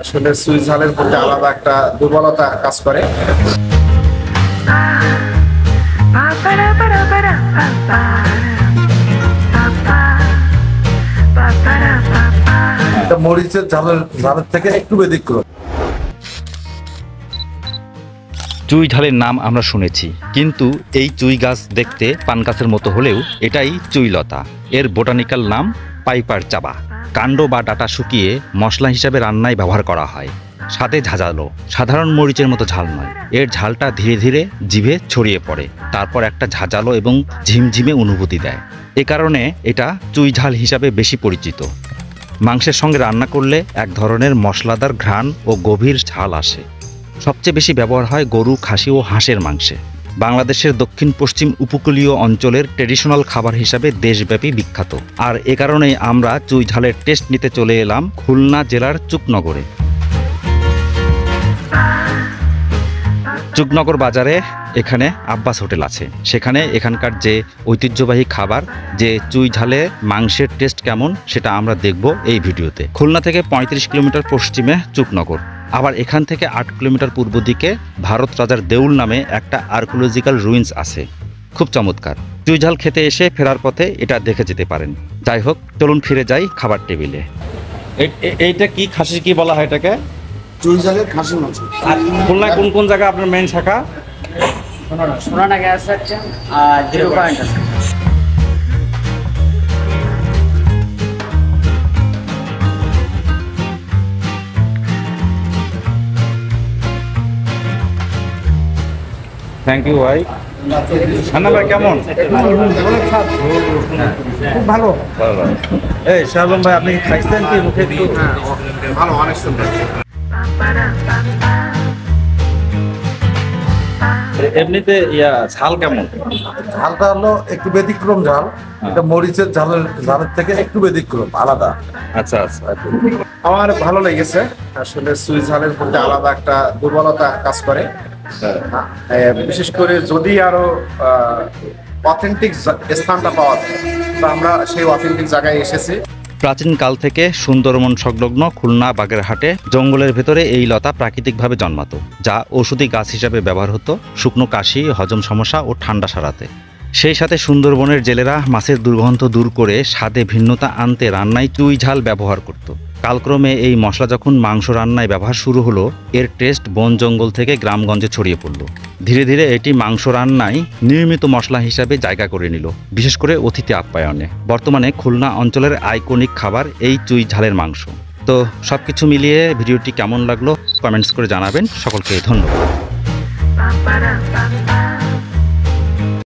আসলে সুই ঝালের প্রতি আলাদা একটা দুর্বলতা কাজ করে। এটা মরিচের ঝালের থেকে একটু ব্যতিক্রম। চুই ঝালের নাম আমরা শুনেছি, কিন্তু এই চুই গাছ দেখতে পান গাছের মতো হলেও এটাই চুইলতা। এর বোটানিক্যাল নাম পাইপার চাবা। কাণ্ড বা ডাটা শুকিয়ে মশলা হিসাবে রান্নায় ব্যবহার করা হয়। স্বাদে ঝাঁঝালো, সাধারণ মরিচের মতো ঝাল নয়। এর ঝালটা ধীরে ধীরে জিভে ছড়িয়ে পড়ে, তারপর একটা ঝাঁঝালো এবং ঝিমঝিমে অনুভূতি দেয়। এ কারণে এটা চুই ঝাল হিসাবে বেশি পরিচিত। মাংসের সঙ্গে রান্না করলে এক ধরনের মশলাদার ঘ্রাণ ও গভীর ঝাল আসে। সবচেয়ে বেশি ব্যবহার হয় গরু, খাসি ও হাঁসের মাংসে। বাংলাদেশের দক্ষিণ পশ্চিম উপকূলীয় অঞ্চলের ট্রেডিশনাল খাবার হিসাবে দেশব্যাপী বিখ্যাত। আর এ কারণেই আমরা চুই ঝালের টেস্ট নিতে চলে এলাম খুলনা জেলার চুকনগরে। চুকনগর বাজারে এখানে আব্বাস হোটেল আছে। সেখানে এখানকার যে ঐতিহ্যবাহী খাবার, যে চুই ঝালে মাংসের টেস্ট কেমন, সেটা আমরা দেখব এই ভিডিওতে। খুলনা থেকে 35 কিলোমিটার পশ্চিমে চুকনগর। আবার এখান থেকে 8 কিলোমিটার পূর্ব দিকে ভারত রাজার দেউল নামে একটা আর্কিওলজিক্যাল রুইন্স আছে, খুব চমৎকার। চুই ঝাল খেতে এসে ফেরার পথে এটা দেখে যেতে পারেন। যাই হোক, চলুন ফিরে যাই খাবার টেবিলে। এইটা কি খাসি কি বলা হয় এটাকে? চুই ঝালের খাসির মাংস। আর খুলনায় কোন কোন জায়গায় আপনার মেন শাখা? সোনানা গ্যাস আছে আর 0 পয়েন্ট আছে। থ্যাংক ইউ ভাই। সান্না ভাই কেমন? খুব ভালো। এই শাহজাম ভাই, আপনি কি খাইছেন কি মুখে একটু? ভালো, অনেক সুন্দর। এমনিতে ঝাল কেমন? ঝালটা হলো একটু ব্যতিক্রম ঝাল। এটা মরিচের ঝালের থেকে একটু ব্যতিক্রম, আলাদা। আচ্ছা আচ্ছা। আমার ভালো লেগেছে। আসলে সুই ঝালের প্রতি আলাদা একটা দুর্বলতা কাজ করে। বিশেষ করে যদি আরো অথেন্টিক স্থানটা পাওয়া যায়, তো আমরা সেই অথেন্টিক জায়গায় এসেছি। প্রাচীনকাল থেকে সুন্দরবন সংলগ্ন খুলনা বাগেরহাটে জঙ্গলের ভেতরে এই লতা প্রাকৃতিকভাবে জন্মাতো, যা ঔষধি গাছ হিসাবে ব্যবহার হতো শুকনো কাশি, হজম সমস্যা ও ঠান্ডা সারাতে। সেই সাথে সুন্দরবনের জেলেরা মাছের দুর্গন্ধ দূর করে স্বাদে ভিন্নতা আনতে রান্নায় চুই ঝাল ব্যবহার করত। কালক্রমে এই মশলা যখন মাংস রান্নায় ব্যবহার শুরু হলো, এর টেস্ট বন জঙ্গল থেকে গ্রামগঞ্জে ছড়িয়ে পড়ল। ধীরে ধীরে এটি মাংস রান্নায় নিয়মিত মশলা হিসাবে জায়গা করে নিল, বিশেষ করে অতিথি আপ্যায়নে। বর্তমানে খুলনা অঞ্চলের আইকনিক খাবার এই চুই ঝালের মাংস। তো সবকিছু মিলিয়ে ভিডিওটি কেমন লাগলো কমেন্টস করে জানাবেন। সকলকে ধন্যবাদ।